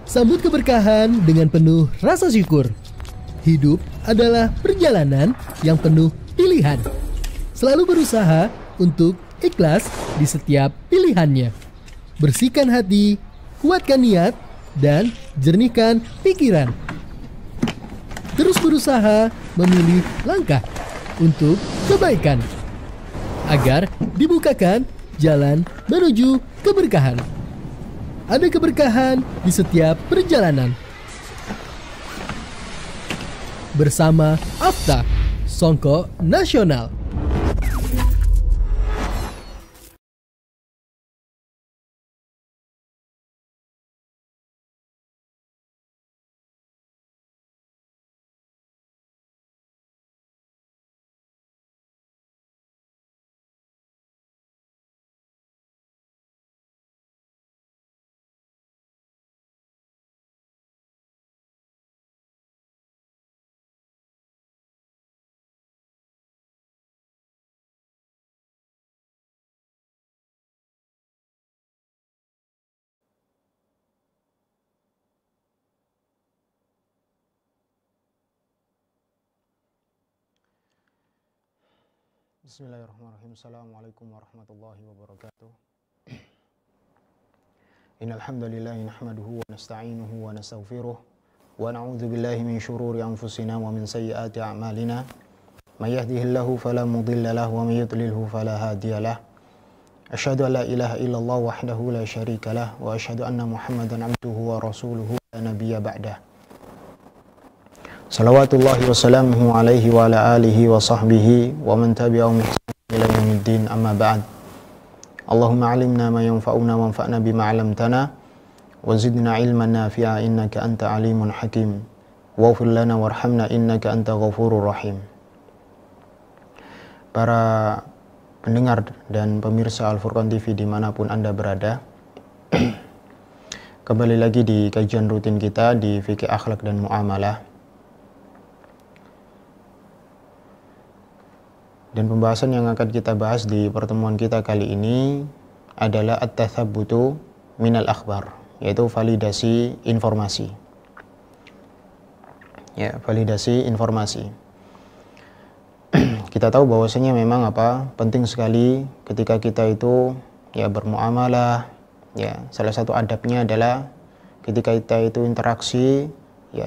Sambut keberkahan dengan penuh rasa syukur. Hidup adalah perjalanan yang penuh pilihan. Selalu berusaha untuk ikhlas di setiap pilihannya. Bersihkan hati, kuatkan niat, dan jernihkan pikiran. Terus berusaha memilih langkah untuk kebaikan agar dibukakan jalan menuju keberkahan. Ada keberkahan di setiap perjalanan. Bersama Afta, Songko Nasional. Bismillahirrahmanirrahim. Assalamualaikum warahmatullahi wabarakatuh. Innal hamdalillah nahmaduhu wa nasta'inuhu wa nastaghfiruh wa na'udzu billahi min shururi anfusina wa min sayyiati a'malina. May yahdihillahu fala mudilla lahu wa may yudlilhu fala hadiyalah. Asyhadu an la ilaha illallah wahdahu la syarika lah wa asyhadu anna Muhammadan 'abduhu wa rasuluhu la nabiyya ba'dah. Salawatullahi wassalamuhu alaihi wa ala alihi wa sahbihi wa man tabi'ahum ihsan ila yaumiddin, amma ba'd. Allahumma alimna ma yanfa'una wanfa'na bima 'allamtana wa zidna ilman nafi'a innaka anta alimun hakim waghfir lana warhamna innaka anta ghafurur rahim. Para pendengar dan pemirsa Al-Furqan TV dimanapun Anda berada, kembali lagi di kajian rutin kita di Fikih Akhlak dan Muamalah. Dan pembahasan yang akan kita bahas di pertemuan kita kali ini adalah at-tathabbutu minal akhbar, yaitu validasi informasi. Ya, validasi informasi. Kita tahu bahwasanya memang penting sekali ketika kita itu bermuamalah, salah satu adabnya adalah ketika kita itu interaksi,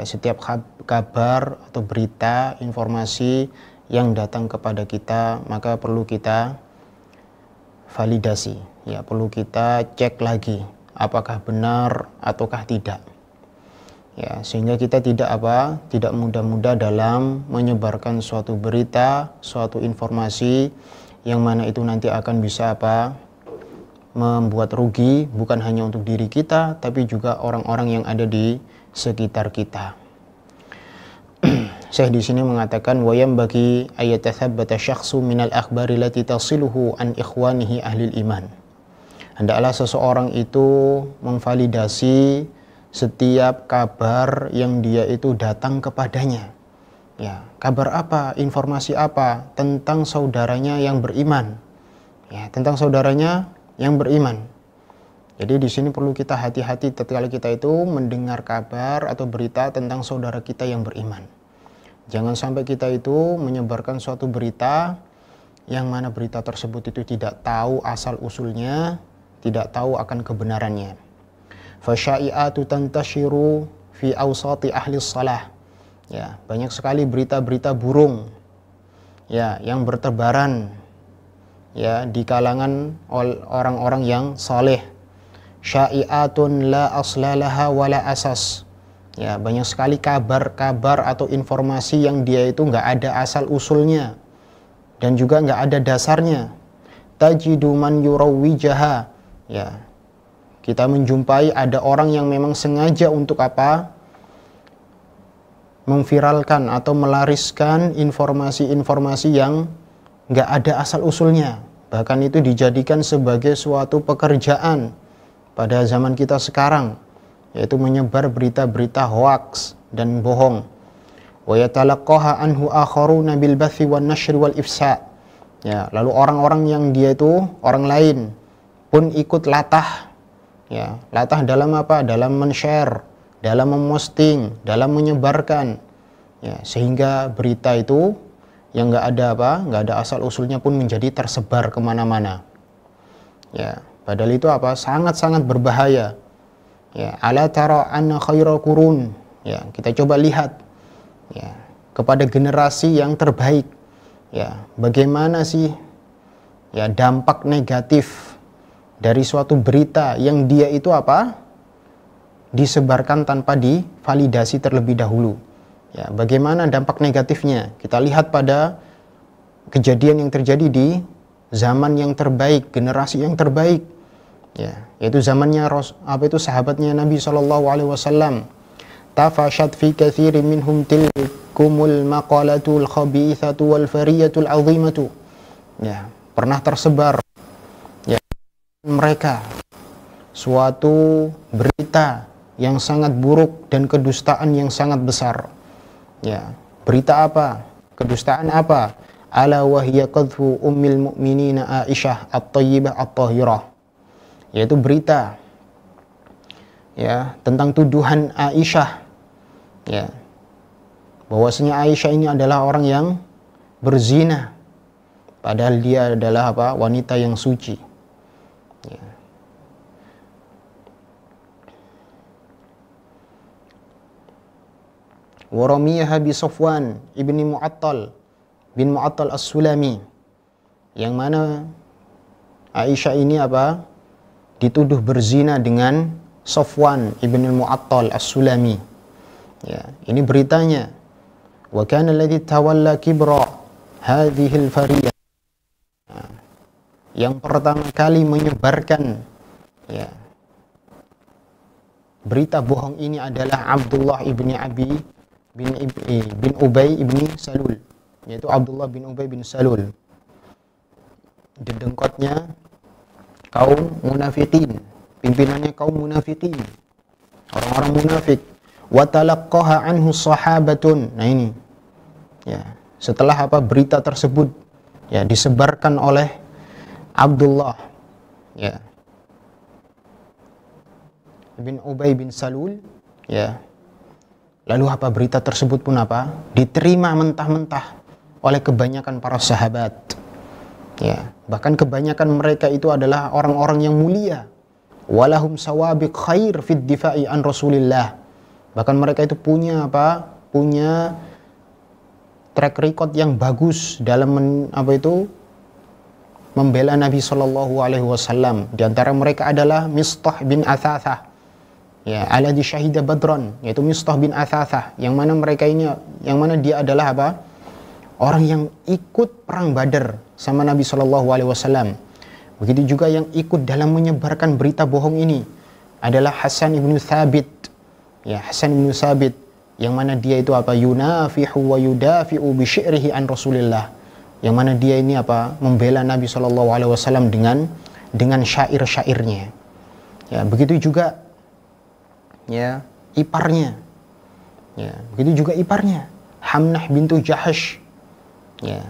setiap kabar atau berita, informasi yang datang kepada kita, maka perlu kita validasi, perlu kita cek lagi apakah benar ataukah tidak, sehingga kita tidak mudah-mudah dalam menyebarkan suatu berita, suatu informasi yang mana itu nanti akan bisa membuat rugi bukan hanya untuk diri kita tapi juga orang-orang yang ada di sekitar kita. Syekh di sini mengatakan wayam bagi ayatathabbata syakhsu minal akhbari lati tasiluhu an ikhwanihi ahlil iman. Hendaklah seseorang itu memvalidasi setiap kabar yang dia itu datang kepadanya. Kabar apa, informasi apa tentang saudaranya yang beriman. Tentang saudaranya yang beriman. Jadi di sini perlu kita hati-hati tatkala kita itu mendengar kabar atau berita tentang saudara kita yang beriman. Jangan sampai kita itu menyebarkan suatu berita yang mana berita tersebut itu tidak tahu asal usulnya, tidak tahu akan kebenarannya. Fasyai'atu tantashiru fi awsati ahli shalah. Banyak sekali berita-berita burung yang bertebaran di kalangan orang-orang yang saleh. Syai'atun la aslalaha wala asas. Banyak sekali kabar-kabar atau informasi yang dia itu nggak ada asal usulnya dan juga nggak ada dasarnya. Tajidu man yurawwijaha. Kita menjumpai ada orang yang memang sengaja untuk memviralkan atau melariskan informasi-informasi yang nggak ada asal usulnya. Bahkan itu dijadikan sebagai suatu pekerjaan pada zaman kita sekarang, yaitu menyebar berita-berita hoaks dan bohong. Wa yatalaqqaha anhu akharuna bil bathi wan nashr wal ifsa. Lalu orang-orang yang dia itu orang lain pun ikut latah. Latah dalam Dalam men-share dalam memosting, dalam menyebarkan, ya, sehingga berita itu yang nggak ada asal usulnya pun menjadi tersebar kemana-mana. Ya, padahal itu sangat-sangat berbahaya. Ya, ala tara anna khairal qurun. Ya, kita coba lihat, ya, kepada generasi yang terbaik. Ya, bagaimana sih, ya, dampak negatif dari suatu berita yang dia itu disebarkan tanpa divalidasi terlebih dahulu. Ya, bagaimana dampak negatifnya? Kita lihat pada kejadian yang terjadi di zaman yang terbaik, generasi yang terbaik, ya, yaitu zamannya sahabatnya Nabi SAW. Tafashat fi katsirin minhum tilkumul maqalatul khabithatu wal fariyatul azimatu. Ya, pernah tersebar, ya, mereka suatu berita yang sangat buruk dan kedustaan yang sangat besar. Ya, berita apa? Kedustaan apa? Ala wahya qadhfu ummil mu'minina Aisyah at-Thayyibah at-Tahirah. Yaitu berita, ya, tentang tuduhan Aisyah, ya, bahwasanya Aisyah ini adalah orang yang berzina, padahal dia adalah wanita yang suci. Ya. Waramiyaha bi Safwan ibni Mu'attal bin Mu'attal As-Sulami, yang mana Aisyah ini dituduh berzina dengan Safwan ibni Mu'attal As-Sulami. Ya, ini beritanya. Wa kana alladhi tawalla kibra hadhil fariyah. Yang pertama kali menyebarkan, ya, berita bohong ini adalah Abdullah ibni bin Ubay ibni Salul, yaitu Abdullah bin Ubay bin Salul, dedengkotnya kaum munafikin, pimpinannya kaum munafikin, orang-orang munafik. Wa talaqqaha anhu sahabatun. Nah ini, ya, setelah berita tersebut, ya, disebarkan oleh Abdullah, ya, bin Ubay bin Salul, ya, lalu berita tersebut pun diterima mentah-mentah oleh kebanyakan para sahabat. Ya, bahkan kebanyakan mereka itu adalah orang-orang yang mulia. Walahum sawabiq khair fid difa'i an Rasulillah. Bahkan mereka itu punya track record yang bagus dalam membela Nabi Shallallahu Alaihi Wasallam. Di antara mereka adalah Mistah bin Athathah, ya, alladzi syahida Badran, yaitu Mistah bin Athathah, yang mana dia adalah orang yang ikut perang Badar sama Nabi Shallallahu Alaihi Wasallam. Begitu juga yang ikut dalam menyebarkan berita bohong ini adalah Hasan ibnu Thabit. Ya, Hasan bin Sabit, yang mana dia itu yunafihu wa yudafi'u bi syi'rihi an Rasulillah, yang mana dia ini membela Nabi SAW dengan syair-syairnya. Ya, begitu juga, ya, iparnya. Ya, begitu juga iparnya Hamnah bintu Jahash. Ya,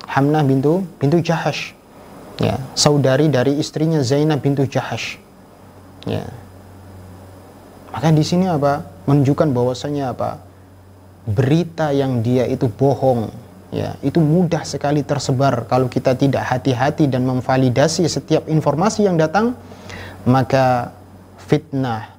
Hamnah bintu Jahash. Ya, saudari dari istrinya Zainab bintu Jahash. Ya. Maka di sini menunjukkan bahwasanya berita yang dia itu bohong, ya, itu mudah sekali tersebar kalau kita tidak hati-hati dan memvalidasi setiap informasi yang datang, maka fitnah,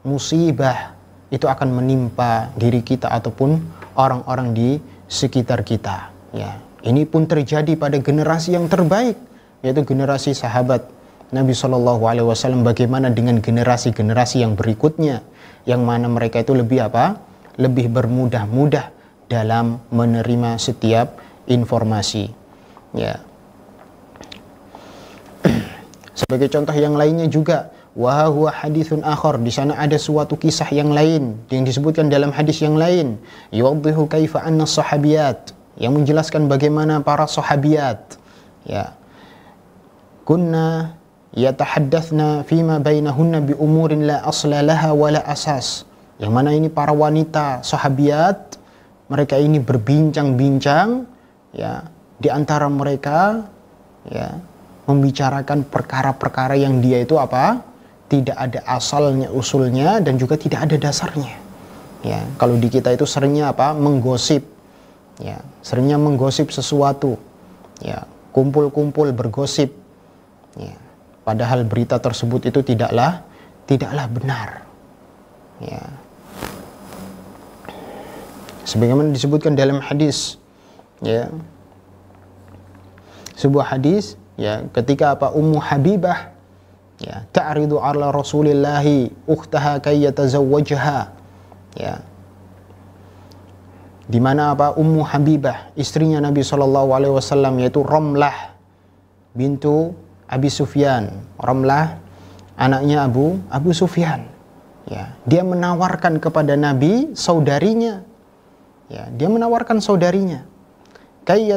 musibah itu akan menimpa diri kita ataupun orang-orang di sekitar kita. Ya, ini pun terjadi pada generasi yang terbaik, yaitu generasi sahabat Nabi Shallallahu Alaihi Wasallam. Bagaimana dengan generasi-generasi yang berikutnya, yang mana mereka itu lebih bermudah-mudah dalam menerima setiap informasi. Ya. Sebagai contoh yang lainnya juga, wa huwa haditsun akhar, di sana ada suatu kisah yang lain yang disebutkan dalam hadis yang lain, yuwaddihu kaifa anna sahabiyat, yang menjelaskan bagaimana para sahabiyat, ya, kunna yatahaddatsna fima bainahunna bi umurin la asla laha wa la asas, yang mana ini para wanita sahabiyat, mereka ini berbincang-bincang, ya, di antara mereka, ya, membicarakan perkara-perkara yang dia itu tidak ada asalnya, usulnya, dan juga tidak ada dasarnya. Ya, kalau di kita itu seringnya apa? Menggosip. Ya, seringnya menggosip sesuatu. Ya, kumpul-kumpul bergosip. Ya, padahal berita tersebut itu tidaklah benar. Ya. Sebagaimana disebutkan dalam hadis, ya. Sebuah hadis, ya, ketika apa? Ummu Habibah, ya, ta'ridu ala Rasulillahi ukhtaha kay yatazawwajha. Ya. Di mana apa? Ummu Habibah, istrinya Nabi SAW, yaitu Ramlah bintu Abi Sufyan. Ramlah anaknya Abu Sufyan. Ya, dia menawarkan kepada Nabi saudarinya. Ya, dia menawarkan saudarinya. Kay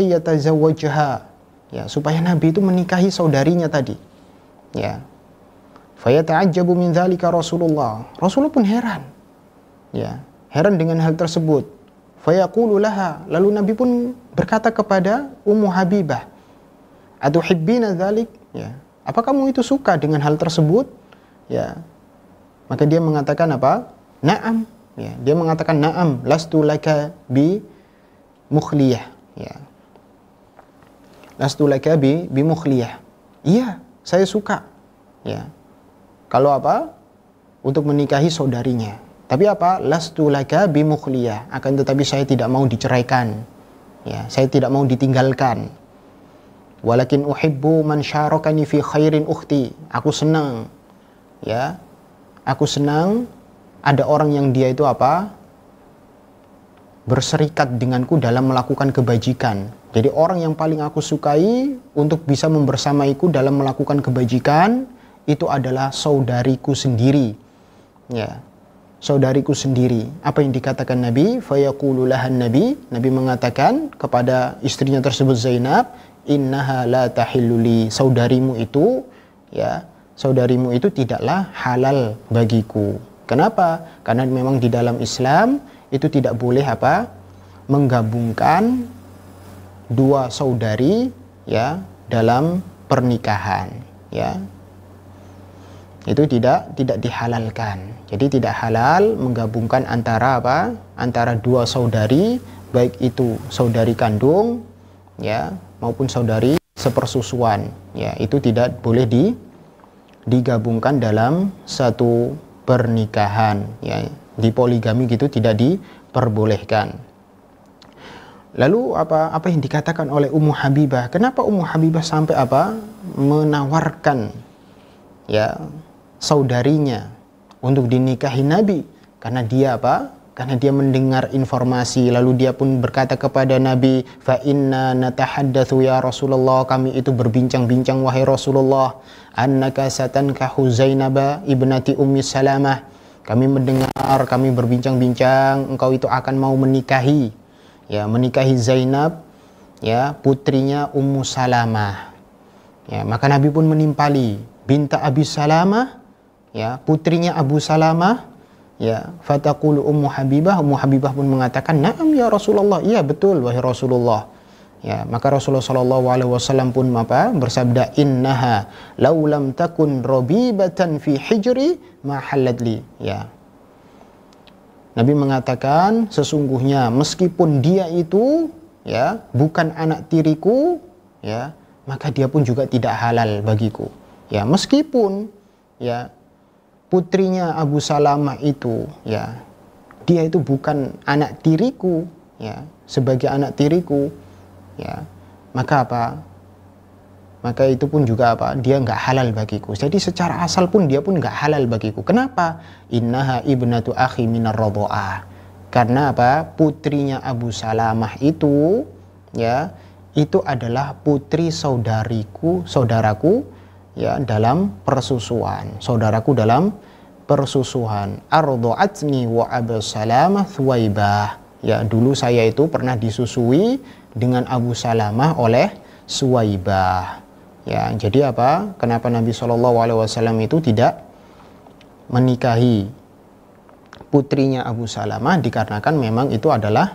yatazawwajha. Ya, supaya Nabi itu menikahi saudarinya tadi. Ya. Fayata'ajjabu min dzalika Rasulullah. Rasulullah pun heran. Ya, heran dengan hal tersebut. Fayaqulu laha, lalu Nabi pun berkata kepada Ummu Habibah, "Atuhibbina dzalik?" Ya. Apa kamu itu suka dengan hal tersebut? Ya. Maka dia mengatakan apa? Na'am. Ya, dia mengatakan na'am, lastu laka bi mukhliyah. Ya. Lastu laka bi mukhliyah. Iya, saya suka. Ya. Kalau apa? Untuk menikahi saudarinya. Tapi apa? Lastu laka bi mukhliyah. Akan tetapi saya tidak mau diceraikan. Ya, saya tidak mau ditinggalkan. Walakin uhibbu man syarakani fi khairin ukhti. Aku senang. Ya. Aku senang ada orang yang dia itu apa? Berserikat denganku dalam melakukan kebajikan. Jadi orang yang paling aku sukai untuk bisa membersamaiku dalam melakukan kebajikan itu adalah saudariku sendiri. Ya. Saudariku sendiri. Apa yang dikatakan Nabi? Fayaqulu lahan Nabi mengatakan kepada istrinya tersebut Zainab, innaha la tahillu li. Saudarimu itu, ya, saudarimu itu tidaklah halal bagiku. Kenapa? Karena memang di dalam Islam itu tidak boleh apa? Menggabungkan dua saudari, ya, dalam pernikahan, ya. Itu tidak dihalalkan. Jadi tidak halal menggabungkan antara apa? Antara dua saudari, baik itu saudari kandung, ya, maupun saudari sepersusuan. Ya, itu tidak boleh digabungkan dalam satu pernikahan. Ya, di poligami gitu tidak diperbolehkan. Lalu apa yang dikatakan oleh Ummu Habibah? Kenapa Ummu Habibah sampai apa? Menawarkan, ya, saudarinya untuk dinikahi Nabi, karena dia apa? Karena dia mendengar informasi, lalu dia pun berkata kepada Nabi, fa inna natahaddatsu ya Rasulullah, kami itu berbincang-bincang wahai Rasulullah, annaka satankahu Zainab ibnati Ummi Salamah. Kami mendengar, kami berbincang-bincang, engkau itu akan mau menikahi, ya, menikahi Zainab, ya, putrinya Ummu Salamah. Ya, maka Nabi pun menimpali binta Abi Salamah, ya, putrinya Abu Salamah, ya. Fataqulu Ummu Habibah pun mengatakan, "Na'am ya Rasulullah." Iya, betul wahai Rasulullah. Ya, maka Rasulullah SAW pun apa? Bersabda, "Innaha law lam takun rabibatan fi hijri ma halat li." Ya. Nabi mengatakan, sesungguhnya meskipun dia itu, ya, bukan anak tiriku, ya, maka dia pun juga tidak halal bagiku. Ya, meskipun, ya, putrinya Abu Salamah itu, ya, dia itu bukan anak tiriku, ya, sebagai anak tiriku, ya, maka apa? Maka itu pun juga apa? Dia nggak halal bagiku. Jadi secara asal pun dia pun nggak halal bagiku. Kenapa? Innaha ibnatu akhi minar radha'ah. Karena apa? Putrinya Abu Salamah itu, ya, itu adalah putri saudaraku, ya, dalam persusuan. Saudaraku dalam persusuan. Ardha'atni wa Abu Salamah Thuwaibah. Ya, dulu saya itu pernah disusui dengan Abu Salamah oleh Suwaibah. Ya, jadi apa? Kenapa Nabi SAW itu tidak menikahi putrinya Abu Salamah? Dikarenakan memang itu adalah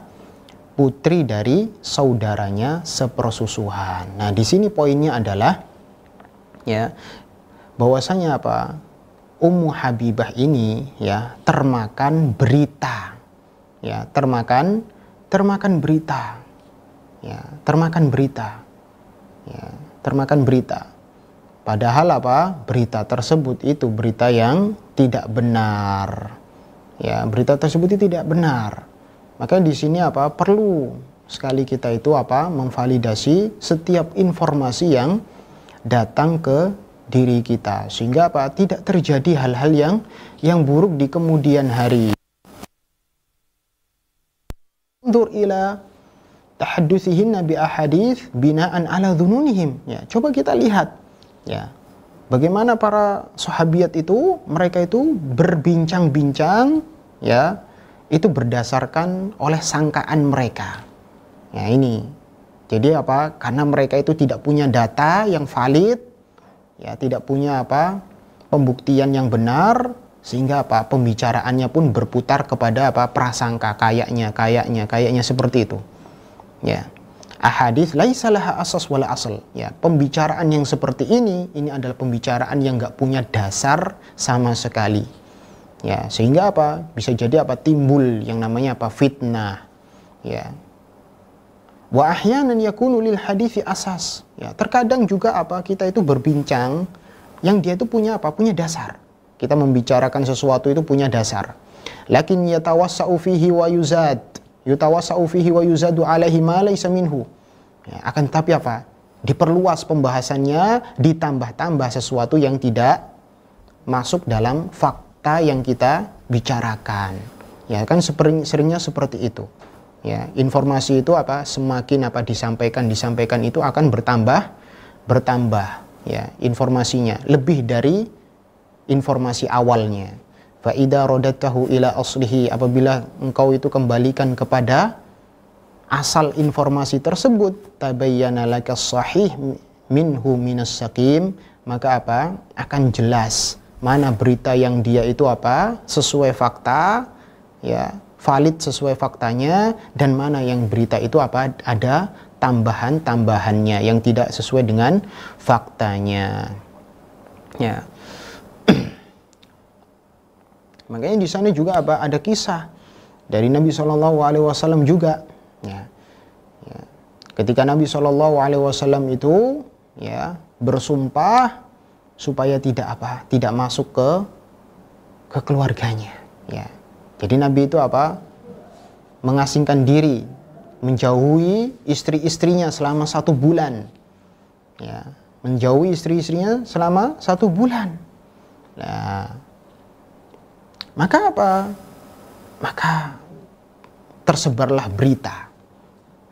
putri dari saudaranya sepersusuhan. Nah, di sini poinnya adalah, ya, bahwasanya apa? Ummu Habibah ini ya termakan berita. Ya, termakan berita. Ya, termakan berita. Ya, termakan berita. Padahal apa? Berita tersebut itu berita yang tidak benar. Ya, berita tersebut itu tidak benar. Makanya di sini apa? Perlu sekali kita itu apa? Memvalidasi setiap informasi yang datang ke diri kita, sehingga apa? Tidak terjadi hal-hal yang buruk di kemudian hari. Undur ila tahaddutsihinna bi ahadits binaan ala dhununihim. Ya, coba kita lihat ya. Bagaimana para sahabiat itu, mereka itu berbincang-bincang ya, itu berdasarkan oleh sangkaan mereka. Ya, ini. Jadi apa? Karena mereka itu tidak punya data yang valid, ya, tidak punya apa? Pembuktian yang benar, sehingga apa? Pembicaraannya pun berputar kepada apa? Prasangka, kayaknya seperti itu. Ya. Ahadits laisa laha asas wala asal. Ya, pembicaraan yang seperti ini adalah pembicaraan yang enggak punya dasar sama sekali. Ya, sehingga apa? Bisa jadi apa? Timbul yang namanya apa? Fitnah. Ya. Wa ahyanan yakunu lil hadithi asas. Ya, terkadang juga apa? Kita itu berbincang yang dia itu punya apa? Punya dasar. Kita membicarakan sesuatu itu punya dasar. Lakin yatawassa'u fihi wa yuzad. Yutawassa'u fihi wa yuzadu alaihi ma laysa minhu. Ya, akan tetapi apa? Diperluas pembahasannya, ditambah-tambah sesuatu yang tidak masuk dalam fakta yang kita bicarakan. Ya, kan seringnya seperti itu. Ya, informasi itu apa? Semakin apa disampaikan itu akan bertambah ya, informasinya lebih dari informasi awalnya. Fa idza radatahu ila aslihi, apabila engkau itu kembalikan kepada asal informasi tersebut, tabayyana laka sahih minhu minas saqim, maka apa? Akan jelas mana berita yang dia itu apa? Sesuai fakta, ya, valid sesuai faktanya, dan mana yang berita itu apa? Ada tambahan-tambahannya yang tidak sesuai dengan faktanya. Ya. Makanya di sana juga apa? Ada kisah dari Nabi SAW juga. Ya. Ya. Ketika Nabi SAW itu ya bersumpah supaya tidak apa? Tidak masuk ke keluarganya. Ya. Jadi Nabi itu apa? Mengasingkan diri, menjauhi istri-istrinya selama 1 bulan. Ya. Menjauhi istri-istrinya selama 1 bulan. Nah, maka apa? Maka tersebarlah berita.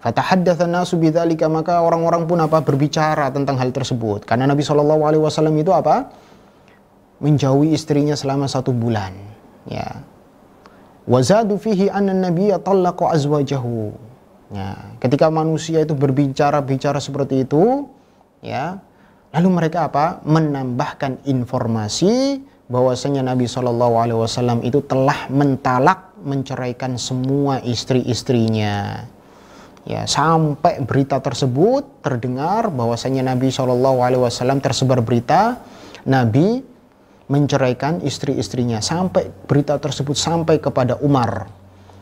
Fatahaddatsan nasu bidzalika, maka orang-orang pun apa? Berbicara tentang hal tersebut. Karena Nabi SAW itu apa? Menjauhi istrinya selama 1 bulan. Ya. Wazadu fihi anna nabiyya tallaqa azwajahu. Ya. Ketika manusia itu berbicara seperti itu, ya, lalu mereka apa? Menambahkan informasi bahwasanya Nabi SAW itu telah mentalak, menceraikan semua istri-istrinya. Ya, sampai berita tersebut terdengar bahwasanya Nabi SAW tersebar berita Nabi menceraikan istri-istrinya, sampai berita tersebut sampai kepada Umar.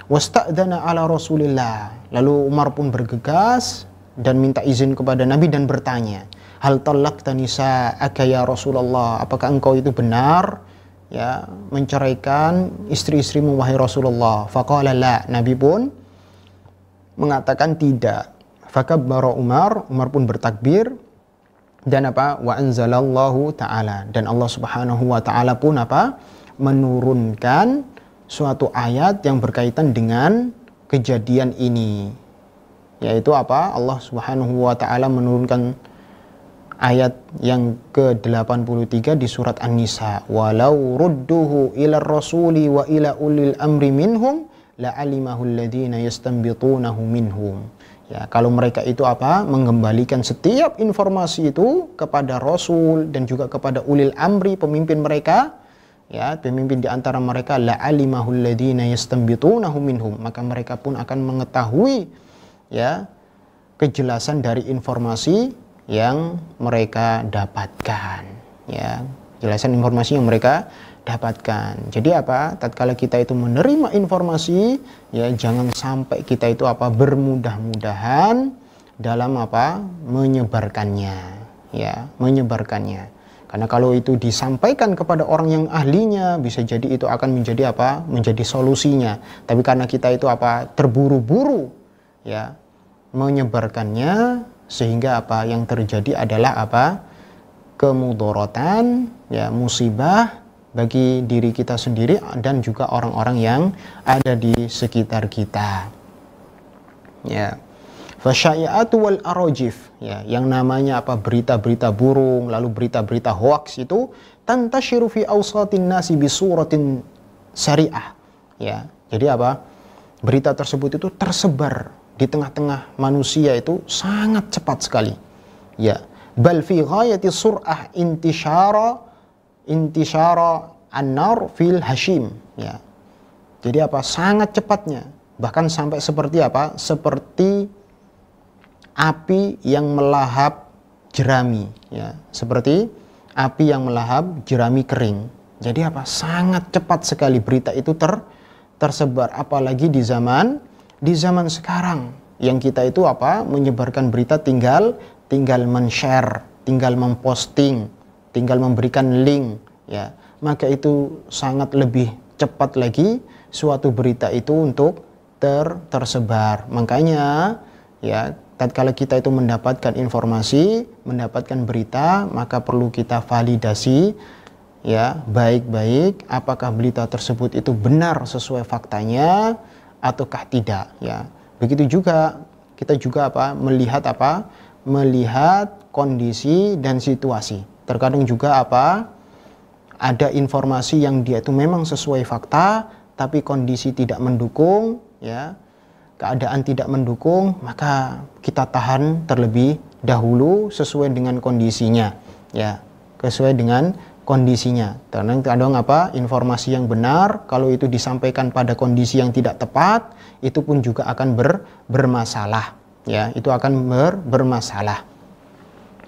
Wasta'dana ala Rasulillah. Lalu Umar pun bergegas dan minta izin kepada Nabi dan bertanya, hal talaqta nisa'aka ya Rasulullah, apakah engkau itu benar ya menceraikan istri-istrimu wahai Rasulullah? Faqala la, Nabi pun mengatakan tidak. Fakabbara Umar pun bertakbir, dan apa? Wa anzalallahu ta'ala, dan Allah Subhanahu wa ta'ala pun apa? Menurunkan suatu ayat yang berkaitan dengan kejadian ini, yaitu apa? Allah Subhanahu wa ta'ala menurunkan ayat yang ke-83 di surat An-Nisa. Walau rudduhu ila rasuli wa ila ulil amri minhum la'alimahu alladhina yastanbitunahu minhum. Ya, kalau mereka itu apa? Mengembalikan setiap informasi itu kepada Rasul dan juga kepada ulil amri, pemimpin mereka, ya, pemimpin di antara mereka, la'alimahu alladhina yastanbitunahu minhum, maka mereka pun akan mengetahui ya kejelasan dari informasi yang mereka dapatkan. Ya, Jelasan informasi yang mereka dapatkan. Jadi apa? Tatkala kita itu menerima informasi, ya jangan sampai kita itu apa? Bermudah-mudahan dalam apa? Menyebarkannya, ya, menyebarkannya. Karena kalau itu disampaikan kepada orang yang ahlinya, bisa jadi itu akan menjadi apa? Menjadi solusinya. Tapi karena kita itu apa? Terburu-buru, ya, menyebarkannya, sehingga apa yang terjadi adalah apa? Kemudorotan, ya, musibah bagi diri kita sendiri dan juga orang-orang yang ada di sekitar kita. Ya. Fasyai'atu wal arojif, ya, yang namanya apa? Berita-berita burung, lalu berita-berita hoax itu tantashiru fi awsatin nasi bisuratin syari'ah, ya. Jadi apa? Berita tersebut itu tersebar di tengah-tengah manusia itu sangat cepat sekali, ya. Bal fi ghayati sur'ah intisyara an-nar fil hashim, ya. Jadi apa? Sangat cepatnya, bahkan sampai seperti apa? Seperti api yang melahap jerami, ya, seperti api yang melahap jerami kering. Jadi apa? Sangat cepat sekali berita itu tersebar, apalagi di zaman sekarang yang kita itu apa? Menyebarkan berita tinggal men-share, tinggal memposting, tinggal memberikan link, ya. Maka itu sangat lebih cepat lagi suatu berita itu untuk tersebar. Makanya, ya, tatkala kita itu mendapatkan informasi, mendapatkan berita, maka perlu kita validasi, ya, baik-baik apakah berita tersebut itu benar sesuai faktanya ataukah tidak, ya. Begitu juga kita juga melihat kondisi dan situasi. Terkadang juga ada informasi yang dia itu memang sesuai fakta tapi kondisi tidak mendukung, ya. Keadaan tidak mendukung, maka kita tahan terlebih dahulu sesuai dengan kondisinya, ya, sesuai dengan kondisinya. Karena kadang informasi yang benar kalau itu disampaikan pada kondisi yang tidak tepat, itu pun juga akan bermasalah, ya, itu akan bermasalah,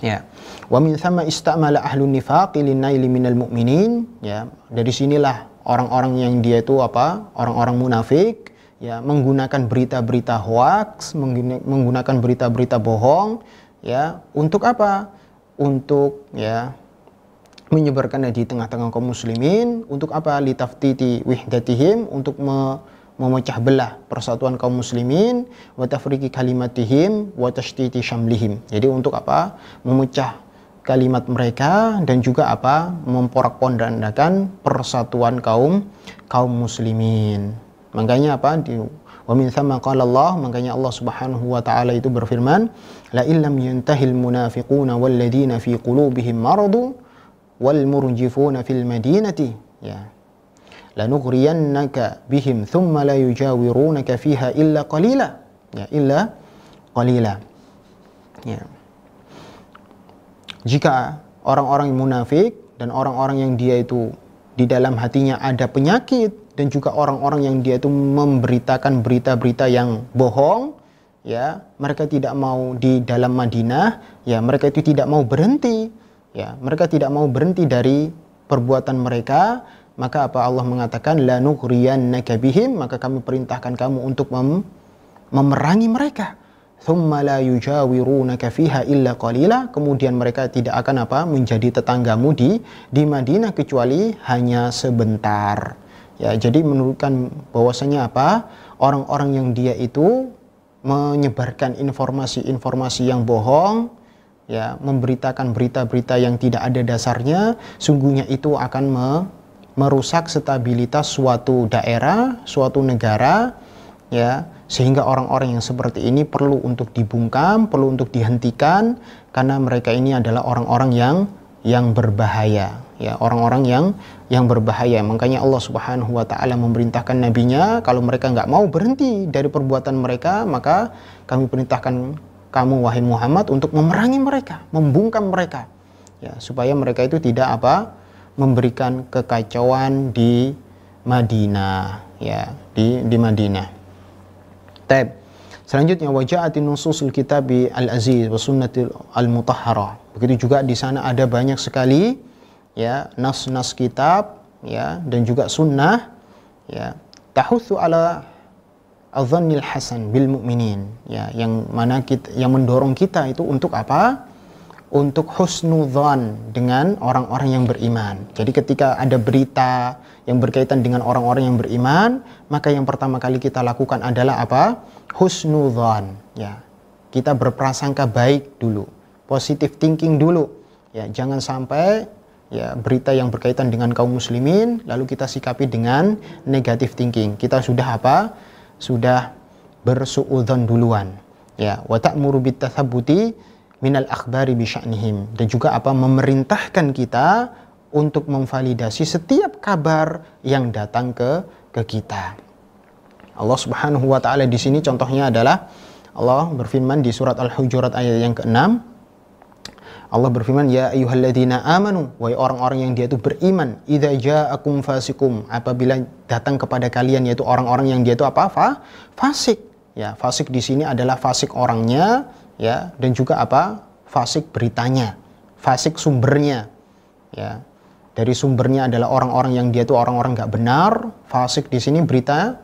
ya. Wa min thamma istamala ahlun nifaqi linaili minal mu'minin, ya. Dari sinilah orang-orang yang dia itu orang-orang munafik, ya, menggunakan berita-berita hoax, menggunakan berita-berita bohong, ya, untuk apa? Untuk, ya, menyebarkannya di tengah-tengah kaum muslimin. Untuk apa? Litaftiti wihdatihim, untuk memecah belah persatuan kaum muslimin, wa tafriqi kalimatihim wa tashtiti syamlihim. Jadi untuk apa? Memecah kalimat mereka dan juga memporak-pondakan persatuan kaum muslimin. Makanya wa min thamma qala Allah, makanya Allah Subhanahu wa taala itu berfirman, la illam yantahil munafiquna wal ladina fi qulubihim maradu wal murjifuna fil madinati, ya, lanughriyannaka bihim thumma la yujawirunaka fiha illa qalila, ya, illa qalila, ya. Jika orang-orang munafik dan orang-orang yang dia itu di dalam hatinya ada penyakit, dan juga orang-orang yang dia itu memberitakan berita-berita yang bohong, ya, mereka tidak mau di dalam Madinah, ya, mereka itu tidak mau berhenti, ya, mereka tidak mau berhenti dari perbuatan mereka, maka Allah mengatakan la nughriyannaka bihim, maka kami perintahkan kamu untuk memerangi mereka. Thumma la yujawirunaka fiha illa qalila, kemudian mereka tidak akan menjadi tetanggamu di Madinah kecuali hanya sebentar. Ya, jadi menunjukkan bahwasanya orang-orang yang dia itu menyebarkan informasi-informasi yang bohong, ya, memberitakan berita-berita yang tidak ada dasarnya, sungguhnya itu akan merusak stabilitas suatu daerah, suatu negara, ya, sehingga orang-orang yang seperti ini perlu untuk dibungkam, perlu untuk dihentikan, karena mereka ini adalah orang-orang yang berbahaya, ya, orang-orang yang berbahaya. Makanya Allah Subhanahu wa taala memerintahkan nabinya, kalau mereka nggak mau berhenti dari perbuatan mereka, maka kami perintahkan kamu wahai Muhammad untuk memerangi mereka, membungkam mereka, ya, supaya mereka itu tidak memberikan kekacauan di Madinah, ya, di Madinah. Taib. Selanjutnya waja'atin nususul kitabi al-aziz wa sunnatil al-mutahharah. Begitu juga di sana ada banyak sekali, ya, nas-nas kitab, ya, dan juga sunnah, ya, tahutsu ala adzannil hasan bil mu'minin, ya, yang mana yang mendorong kita itu untuk apa? Untuk husnudzan dengan orang-orang yang beriman. Jadi ketika ada berita yang berkaitan dengan orang-orang yang beriman, maka yang pertama kali kita lakukan adalah apa? Husnudzan, ya. Kita berprasangka baik dulu, positive thinking dulu, ya. Jangan sampai ya berita yang berkaitan dengan kaum muslimin lalu kita sikapi dengan negative thinking. Kita sudah apa? Sudah bersuudzon duluan, ya. Wa ta'muru bitathabbuti minal akhbari bisya'nihim, dan juga apa? Memerintahkan kita untuk memvalidasi setiap kabar yang datang ke kita. Allah Subhanahu wa taala di sini contohnya adalah Allah berfirman di surat Al-Hujurat ayat yang ke-6. Allah berfirman, ya ayyuhalladzina amanu, wahai orang-orang yang dia itu beriman, idza ja'akum fasikum, apabila datang kepada kalian, yaitu orang-orang yang dia itu apa? Fasik. Ya, fasik di sini adalah fasik orangnya, ya, dan juga apa? Fasik beritanya, fasik sumbernya, ya. Dari sumbernya adalah orang-orang yang dia itu orang-orang nggak benar. Fasik di sini berita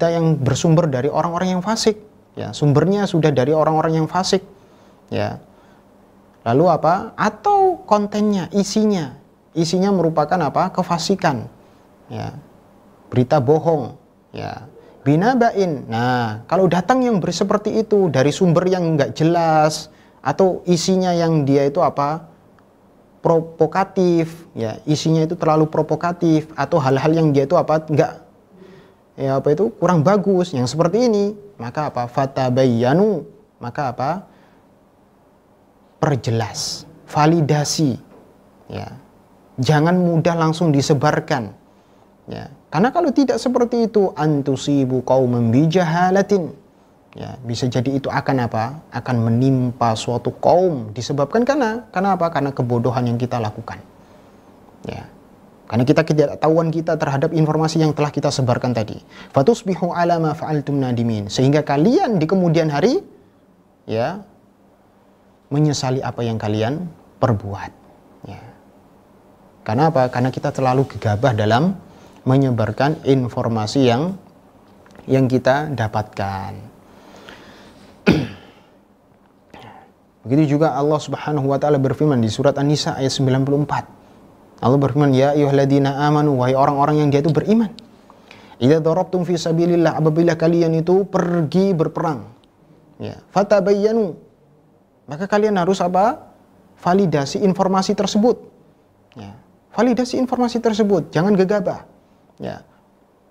yang bersumber dari orang-orang yang fasik, ya. Sumbernya sudah dari orang-orang yang fasik, ya. Lalu apa? Atau kontennya, isinya merupakan apa? Kefasikan, ya. Berita bohong, ya. Binabain. Nah, kalau datang yang seperti itu dari sumber yang nggak jelas atau isinya yang dia itu apa? Provokatif, ya. Isinya itu terlalu provokatif atau hal-hal yang dia itu apa? Nggak, ya, apa itu kurang bagus, yang seperti ini, maka apa? Fatabayyanu, maka apa? Perjelas, validasi, ya. Jangan mudah langsung disebarkan, ya. Karena kalau tidak seperti itu, antusibu qauman bijahalatin, ya, bisa jadi itu akan apa? Akan menimpa suatu kaum disebabkan karena apa? Karena kebodohan yang kita lakukan, ya. Karena kita ketidaktahuan kita terhadap informasi yang telah kita sebarkan tadi. Fatusbihu ala ma fa'altum nadimin, sehingga kalian di kemudian hari, ya, menyesali apa yang kalian perbuat, ya. Karena apa? Karena kita terlalu gegabah dalam menyebarkan informasi yang kita dapatkan. Begitu juga Allah Subhanahu wa taala berfirman di surat An-Nisa ayat 94. Allah berfirman, ya ayyuhalladzina amanu, wahai orang-orang yang dia itu beriman, idza darabtum fi sabilillah, apabila kalian itu pergi berperang, ya, fatabayyanu, maka kalian harus apa? Validasi informasi tersebut, ya. Validasi informasi tersebut, jangan gegabah, ya.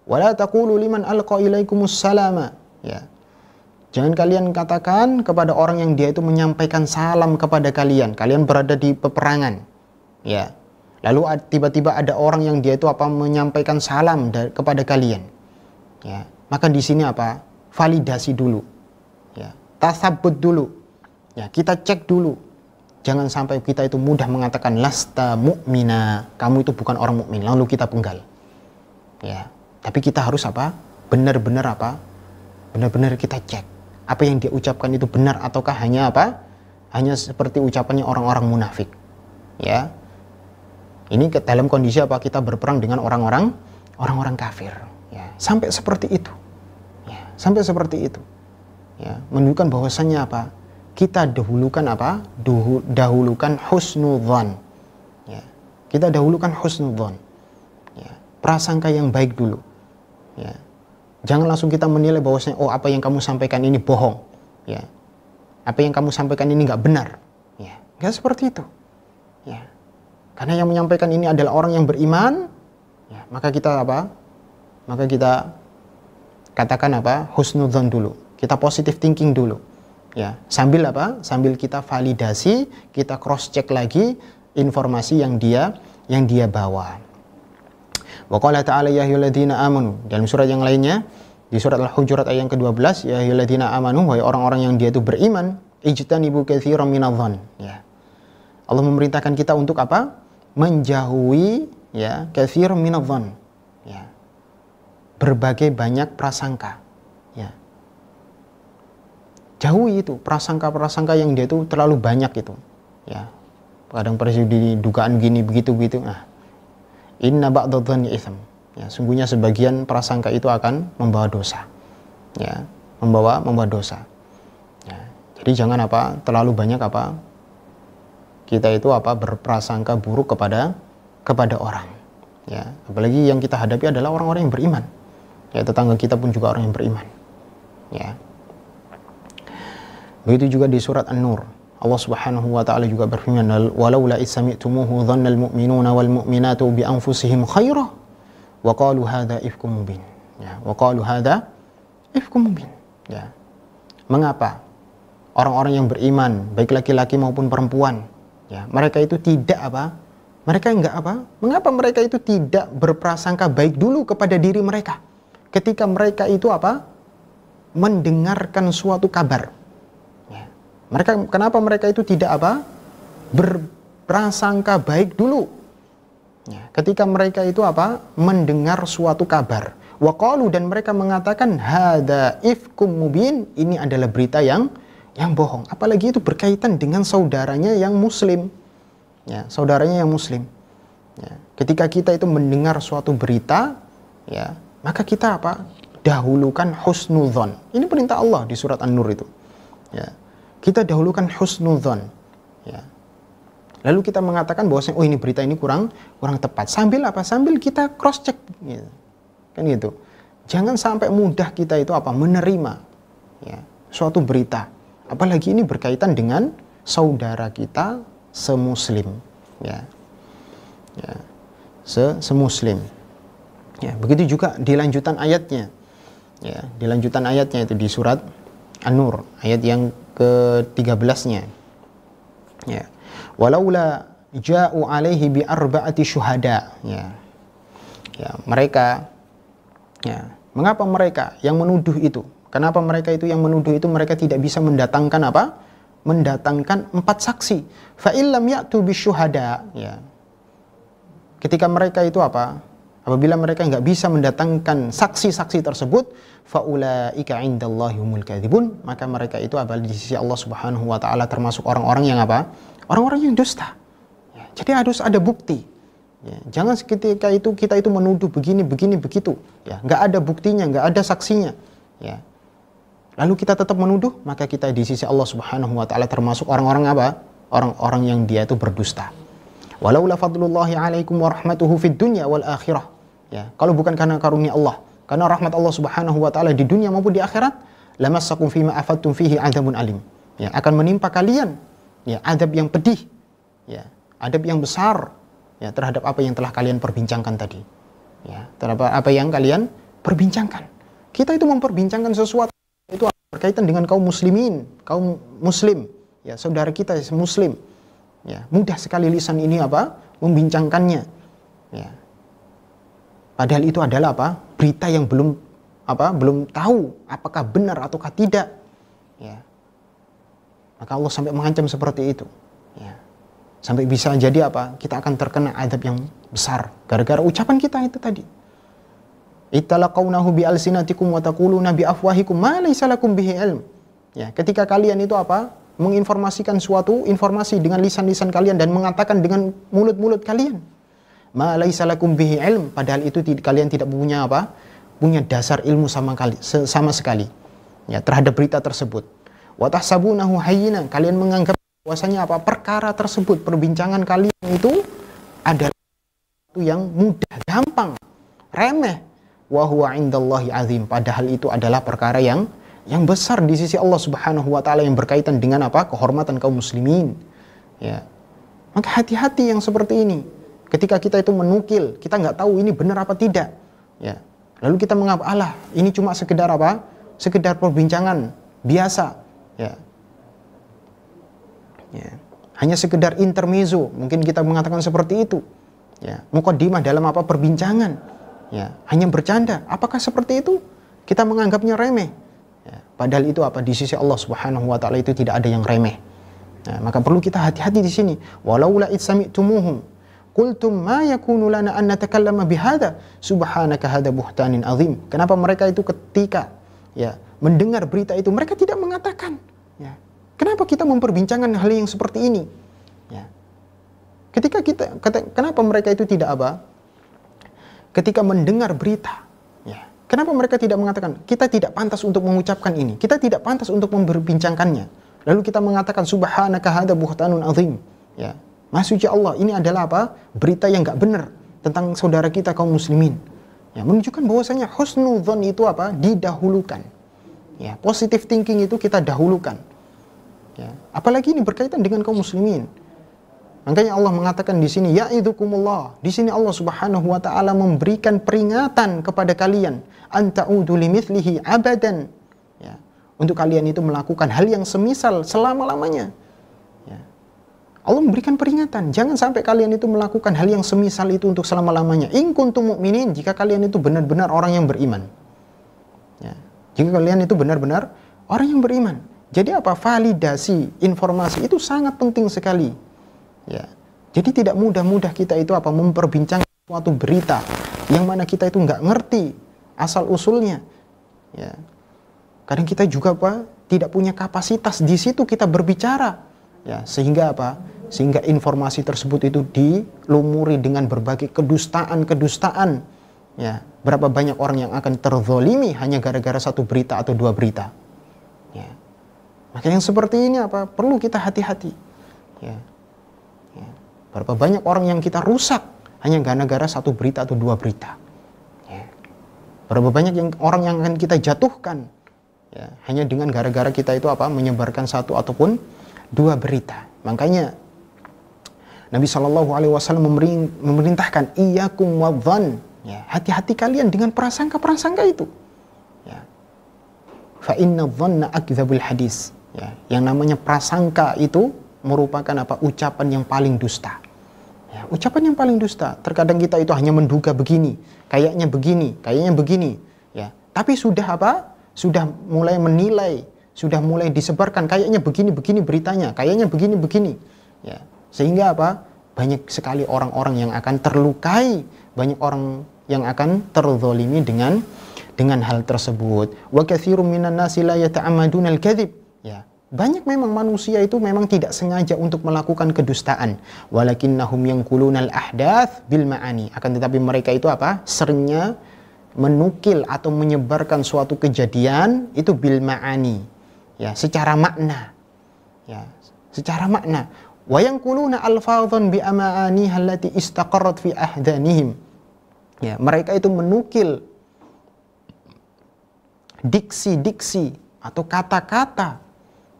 Wala taqulu liman alqa ilaikumus salama, ya. Jangan kalian katakan kepada orang yang dia itu menyampaikan salam kepada kalian berada di peperangan, ya. Lalu tiba-tiba ada orang yang dia itu apa? Menyampaikan salam kepada kalian, ya. Maka di sini apa? Validasi dulu, ya. Tasabbut dulu, ya. Kita cek dulu. Jangan sampai kita itu mudah mengatakan lasta mu'mina, kamu itu bukan orang mukmin, lalu kita penggal, ya. Tapi kita harus apa? Benar-benar apa? Benar-benar kita cek apa yang dia ucapkan itu benar ataukah hanya apa? Hanya seperti ucapannya orang-orang munafik, ya. Ini dalam kondisi apa? Kita berperang dengan orang-orang kafir, ya. Sampai seperti itu, ya. Sampai seperti itu, ya. Menunjukkan bahwasannya apa? Kita dahulukan apa? Dahulukan husnudzan, ya. Kita dahulukan husnudzan, ya. Prasangka yang baik dulu, ya. Jangan langsung kita menilai bahwasanya oh apa yang kamu sampaikan ini bohong, ya. Apa yang kamu sampaikan ini nggak benar, ya. Nggak seperti itu, ya. Karena yang menyampaikan ini adalah orang yang beriman, ya. Maka kita apa? Maka kita katakan apa? Husnudzan dulu. Kita positive thinking dulu, ya. Sambil apa? Sambil kita validasi, kita cross check lagi informasi yang dia bawa. Wa qala ta'ala ya ayyuhalladzina amanu, dalam surat yang lainnya di surat Al-Hujurat ayat yang ke-12, ya ayyuhalladzina amanu, wahai orang-orang yang dia itu beriman, ijtanibu katsiran minadh-dhann, ya. Allah memerintahkan kita untuk apa? Menjauhi, ya, katsiran minadh-dhann, ya. Berbagai banyak prasangka, ya. Jauhi itu prasangka-prasangka yang dia itu terlalu banyak itu, ya. kadang presiden dugaan gini begitu. Nah, inna ba'dadh-dhanni itsm. Ya, sungguhnya sebagian prasangka itu akan membawa dosa. Ya, membawa dosa. Ya, jadi jangan terlalu banyak kita itu berprasangka buruk kepada orang. Ya, apalagi yang kita hadapi adalah orang-orang yang beriman. Ya, tetangga kita pun juga orang yang beriman. Ya. Begitu juga di surat An-Nur. Allah Subhanahu wa taala juga berfirman, "Walaula itsami'tumuhu dhannal mu'minuna wal mu'minatu bi anfusihim khaira wa qalu hadza ifkum mubin." Ya, wa qalu hadza ifkum mubin. Ya. Mengapa orang-orang yang beriman, baik laki-laki maupun perempuan, ya, mereka itu tidak mengapa mereka itu tidak berprasangka baik dulu kepada diri mereka ketika mereka itu mendengarkan suatu kabar. Kenapa mereka itu tidak berprasangka baik dulu? Ya, ketika mereka itu mendengar suatu kabar. Waqalu, dan mereka mengatakan hadza ifkum mubin, ini adalah berita yang bohong. Apalagi itu berkaitan dengan saudaranya yang muslim. Ya, saudaranya yang muslim. Ya, ketika kita itu mendengar suatu berita, ya, maka kita dahulukan husnudzon. Ini perintah Allah di surat An-Nur itu. Ya. Kita dahulukan husnudzon, ya. Lalu kita mengatakan bahwasanya ini berita ini kurang tepat. Sambil kita cross check, gitu. Kan gitu. Jangan sampai mudah kita itu menerima, ya, suatu berita. Apalagi ini berkaitan dengan saudara kita semuslim, ya. Ya. Semuslim. Ya, begitu juga di lanjutan ayatnya. Ya, di lanjutan ayatnya itu di surat An-Nur, ayat yang ke-13-nya. Ya. Walaula ja'u alaihi bi arba'ati syuhada. Ya. Ya, mereka, ya, mengapa mereka yang menuduh itu? Kenapa mereka itu yang menuduh itu mereka tidak bisa mendatangkan mendatangkan 4 saksi. Fa illam ya'tu bisyuhada, ya. Ketika mereka itu apabila mereka nggak bisa mendatangkan saksi-saksi tersebut, faulaika indallahi humul kadzibun, maka mereka itu di sisi Allah Subhanahu wa taala termasuk orang-orang yang orang-orang yang dusta. Ya, jadi harus ada bukti. Ya, jangan ketika itu kita itu menuduh begini begitu. Ya, nggak ada buktinya, nggak ada saksinya. Ya. Lalu kita tetap menuduh, maka kita di sisi Allah Subhanahu wa taala termasuk orang-orang orang-orang yang dia itu berdusta. Walaula fadlullahi alaikum wa rahmatuhu fid dunya wal akhirah. Ya, kalau bukan karena karunia Allah, karena rahmat Allah Subhanahu wa taala di dunia maupun di akhirat, lamassakum fima afattum fihi adzabun alim. Ya, akan menimpa kalian, ya, adab yang pedih. Ya, adab yang besar, ya, terhadap apa yang telah kalian perbincangkan tadi. Ya, terhadap apa yang kalian perbincangkan. Kita itu memperbincangkan sesuatu itu berkaitan dengan kaum muslimin, kaum muslim, ya, saudara kita muslim. Ya, mudah sekali lisan ini membincangkannya. Ya. Padahal itu adalah berita yang belum tahu apakah benar ataukah tidak. Ya. Maka Allah sampai mengancam seperti itu. Ya. Sampai bisa jadi kita akan terkena azab yang besar gara-gara ucapan kita itu tadi. Italaqawnahu bi alsinatikum wa taquluna bi afwahikum ma laysa lakum bihi ilm. Ya, ketika kalian itu menginformasikan suatu informasi dengan lisan-lisan kalian dan mengatakan dengan mulut-mulut kalian, ma laisa lakum bihi ilm, padahal itu kalian tidak punya punya dasar ilmu sama sekali, ya, terhadap berita tersebut. Wa tahsabunahu hayyinan, kalian menganggap bahwasanya perkara tersebut, perbincangan kalian itu adalah sesuatu yang mudah, gampang, remeh. Wa huwa indallahi azim, padahal itu adalah perkara yang besar di sisi Allah Subhanahu wa taala yang berkaitan dengan kehormatan kaum muslimin. Ya. Maka hati-hati yang seperti ini. Ketika kita itu menukil, kita nggak tahu ini benar apa tidak. Ya. Lalu kita menganggap ini cuma sekedar sekedar perbincangan biasa. Ya. Ya. Hanya sekedar intermezzo, mungkin kita mengatakan seperti itu. Ya. Muqaddimah dalam perbincangan. Ya. Hanya bercanda. Apakah seperti itu? Kita menganggapnya remeh. Ya, padahal itu di sisi Allah Subhanahu wa taala itu tidak ada yang remeh. Nah, maka perlu kita hati-hati di sini. Walaula itsami'tumuhum qultum ma yakunu lana an natakallama bihadza subhanaka hadza buhtanin azim. Kenapa mereka itu ketika mendengar berita itu mereka tidak mengatakan, ya, kenapa kita memperbincangkan hal yang seperti ini? Ya. Kenapa mereka itu tidak apa? Ketika mendengar berita, ya, kenapa mereka tidak mengatakan kita tidak pantas untuk mengucapkan ini, kita tidak pantas untuk memperbincangkannya. Lalu kita mengatakan subhanaka hadza buhtanun azim. Ya, Maha suci Allah, ini adalah apa? Berita yang enggak benar tentang saudara kita kaum muslimin. Ya, menunjukkan bahwasanya husnudzon itu apa? Didahulukan. Ya, positive thinking itu kita dahulukan. Ya, apalagi ini berkaitan dengan kaum muslimin. Makanya Allah mengatakan di sini ya'idzukumullah. Di sini Allah Subhanahu wa taala memberikan peringatan kepada kalian anta'udu limithlihi abadan. Ya, untuk kalian itu melakukan hal yang semisal selama-lamanya. Ya. Allah memberikan peringatan, jangan sampai kalian itu melakukan hal yang semisal itu untuk selama-lamanya. In kuntum mu'minin, jika kalian itu benar-benar orang yang beriman. Ya. Jika kalian itu benar-benar orang yang beriman. Jadi apa? Validasi informasi itu sangat penting sekali. Ya. Jadi tidak mudah-mudah kita itu apa? Memperbincangkan suatu berita yang mana kita itu nggak ngerti asal usulnya. Ya. Kadang kita juga apa? Tidak punya kapasitas di situ kita berbicara. Ya, sehingga apa? Sehingga informasi tersebut itu dilumuri dengan berbagai kedustaan. Ya, berapa banyak orang yang akan terzolimi hanya gara-gara satu berita atau dua berita. Ya. Maka yang seperti ini apa? Perlu kita hati-hati. Ya. Ya. Berapa banyak orang yang kita rusak hanya gara-gara satu berita atau dua berita. Ya. Berapa banyak orang yang akan kita jatuhkan ya, hanya dengan gara-gara kita itu apa? Menyebarkan satu ataupun dua berita. Makanya Nabi SAW memerintahkan iyyakum wadh-dhann. Ya, hati-hati kalian dengan prasangka-prasangka itu. Ya. Fa inna dhanna akdzabul hadis. Ya, yang namanya prasangka itu merupakan apa? Ucapan yang paling dusta. Ya, ucapan yang paling dusta. Terkadang kita itu hanya menduga begini, kayaknya begini. Ya, tapi sudah apa? Sudah mulai menilai, sudah mulai disebarkan kayaknya begini beritanya, kayaknya begini. Ya, sehingga apa? Banyak sekali orang-orang yang akan terlukai, banyak orang yang akan terzolimi dengan hal tersebut. Wa katsirun minan nasi la yata'ammaduna al-kadzib. Ya, banyak memang manusia itu memang tidak sengaja untuk melakukan kedustaan. Walakinnahum yanquluna al-ahdaats bil ma'ani. Akan tetapi mereka itu apa? Seringnya menukil atau menyebarkan suatu kejadian itu bil ma'ani. Ya, secara makna. Ya, secara makna. Wa yanquluna alfadhan bi ama'aniha allati istaqarrat fi ahdanihim. Ya, mereka itu menukil diksi-diksi atau kata-kata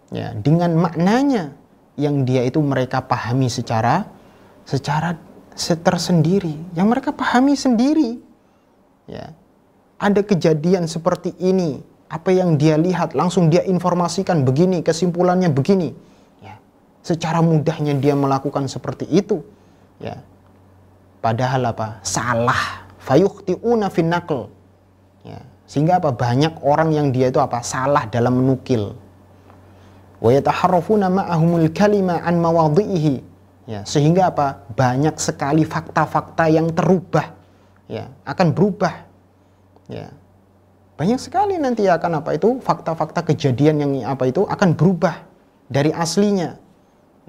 ya, dengan maknanya yang dia itu mereka pahami secara tersendiri, yang mereka pahami sendiri. Ya, ada kejadian seperti ini, apa yang dia lihat langsung dia informasikan begini, kesimpulannya begini. Ya, secara mudahnya dia melakukan seperti itu. Ya, padahal apa? Salah. Fayukhti'una fin naql. Ya, sehingga apa? Banyak orang yang dia itu apa? Salah dalam menukil. Wa yataharrafuna ma'ahumul kalima an mawadhi'ihi. Ya, sehingga apa? Banyak sekali fakta-fakta yang terubah. Ya, akan berubah. Ya. Banyak sekali nanti akan apa itu? Fakta-fakta kejadian yang apa itu akan berubah dari aslinya.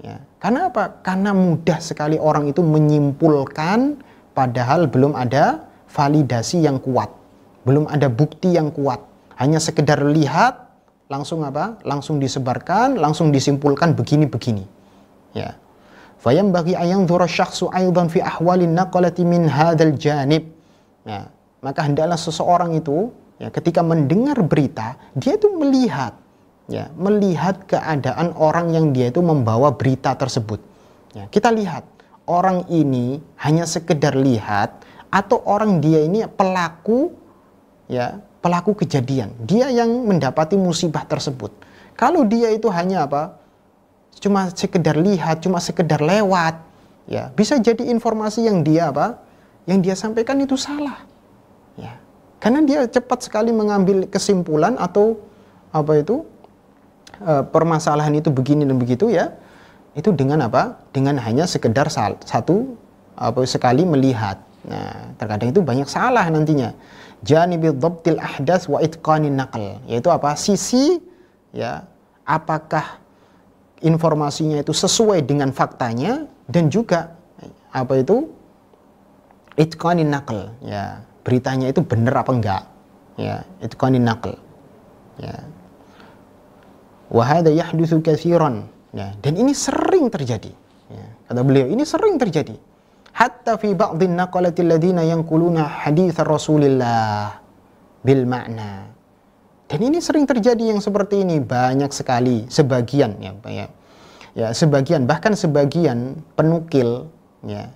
Ya. Karena apa? Karena mudah sekali orang itu menyimpulkan padahal belum ada validasi yang kuat, belum ada bukti yang kuat, hanya sekedar lihat langsung apa? Langsung disebarkan, langsung disimpulkan begini. Ya. Fayam bagi ayang dzura syakhsu aidan fi ahwalin naqalati min hadzal janib. Ya. Maka hendaklah seseorang itu ya, ketika mendengar berita, dia itu melihat ya, melihat keadaan orang yang dia itu membawa berita tersebut. Ya, kita lihat orang ini hanya sekedar lihat atau orang dia ini pelaku ya, pelaku kejadian, dia yang mendapati musibah tersebut. Kalau dia itu hanya apa? Cuma sekedar lihat, cuma sekedar lewat, ya, bisa jadi informasi yang dia apa? Yang dia sampaikan itu salah. Ya. Karena dia cepat sekali mengambil kesimpulan atau apa itu? Permasalahan itu begini dan begitu ya. Itu dengan apa? Dengan hanya sekedar satu apa sekali melihat. Nah, terkadang itu banyak salah nantinya. Janibi dhabtil ahdas wa itqanin naql, yaitu apa? Sisi ya, apakah informasinya itu sesuai dengan faktanya dan juga apa itu itqanin naql, ya, beritanya itu benar apa enggak, ya, itqanin naql, ya. Wa hadza yahdutsu katsiran, ya, dan ini sering terjadi, ya. Kata beliau, ini sering terjadi. Hatta fi ba'dhin naqalati alladziina yanquluna hadits Rasulillah bil ma'na. Dan ini sering terjadi yang seperti ini, banyak sekali, sebagian, ya, sebagian, bahkan sebagian penukil, ya,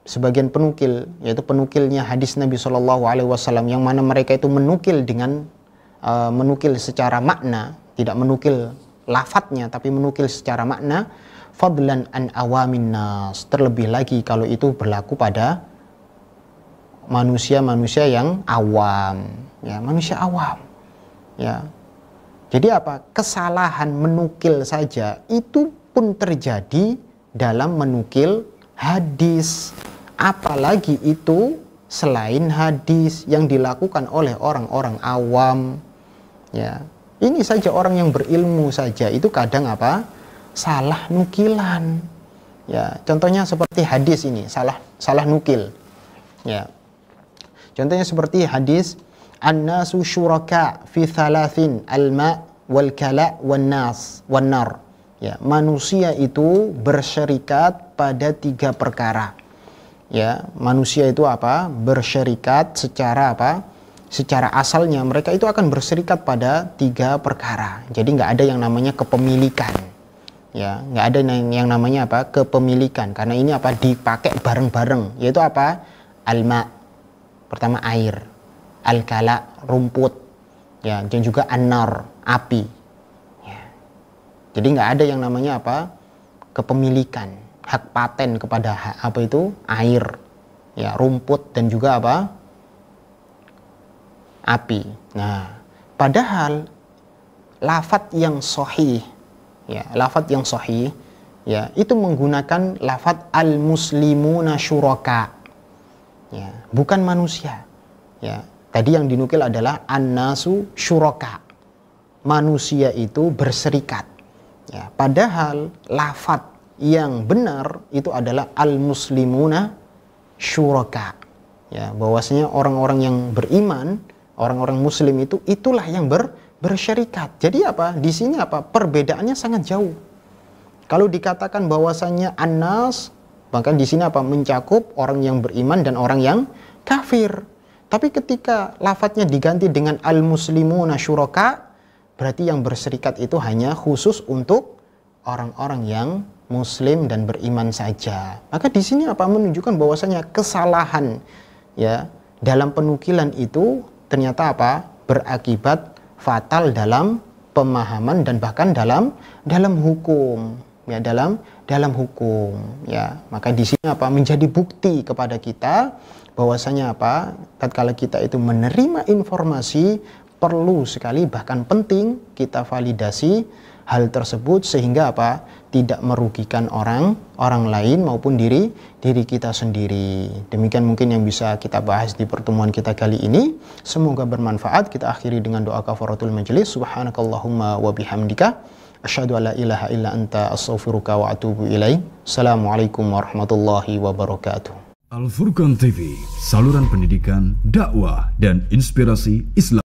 sebagian penukil, yaitu penukilnya hadis Nabi SAW, yang mana mereka itu menukil dengan menukil secara makna, tidak menukil lafadznya, tapi menukil secara makna. Fadlan an awamin nas, terlebih lagi kalau itu berlaku pada manusia-manusia yang awam, ya, manusia awam, ya. Jadi apa? Kesalahan menukil saja itu pun terjadi dalam menukil hadis, apalagi itu selain hadis yang dilakukan oleh orang-orang awam, ya. Ini saja orang yang berilmu saja itu kadang apa? Salah nukilan, ya. Contohnya seperti hadis ini, salah nukil, ya. Contohnya seperti hadis an-nasu syuraka fi thalathin al-ma' wal kala' wan nas wan nar, ya. Manusia itu berserikat pada 3 perkara, ya. Manusia itu apa? Berserikat secara apa? Secara asalnya mereka itu akan berserikat pada 3 perkara. Jadi nggak ada yang namanya kepemilikan, ya, nggak ada yang namanya apa? Kepemilikan, karena ini apa? Dipakai bareng-bareng, yaitu apa? Alma, pertama air, al-kala, rumput, ya, dan juga an-nar, api, ya. Jadi nggak ada yang namanya apa? Kepemilikan, hak paten kepada apa itu? Air, ya, rumput, dan juga apa? Api. Nah, padahal lafadz yang sahih, ya, lafadz yang sahih, ya, itu menggunakan lafadz al-muslimuna syuraka, ya, bukan manusia, ya. Tadi yang dinukil adalah an-nasu syuraka, manusia itu berserikat, ya. Padahal lafadz yang benar itu adalah al-muslimuna syuraka, ya, bahwasanya orang-orang yang beriman, orang-orang muslim itu itulah yang bersyarikat. Jadi apa? Di sini apa? Perbedaannya sangat jauh. Kalau dikatakan bahwasanya an-nas, maka di sini apa? Mencakup orang yang beriman dan orang yang kafir. Tapi ketika lafadznya diganti dengan al-muslimuna syuraka, berarti yang berserikat itu hanya khusus untuk orang-orang yang muslim dan beriman saja. Maka di sini apa? Menunjukkan bahwasanya kesalahan, ya, dalam penukilan itu ternyata apa? Berakibat fatal dalam pemahaman dan bahkan dalam hukum, ya, dalam hukum, ya. Maka di sini apa? Menjadi bukti kepada kita bahwasanya apa? Tatkala kita itu menerima informasi, perlu sekali bahkan penting kita validasi hal tersebut sehingga apa? Tidak merugikan orang lain maupun diri kita sendiri. Demikian mungkin yang bisa kita bahas di pertemuan kita kali ini. Semoga bermanfaat. Kita akhiri dengan doa kafaratul majelis. Subhanakallahumma wa bihamdika asyhadu an la ilaha illa anta astaghfiruka wa atubu ilaik. Assalamualaikum warahmatullahi wabarakatuh. Al Furqan TV, saluran pendidikan, dakwah dan inspirasi Islam.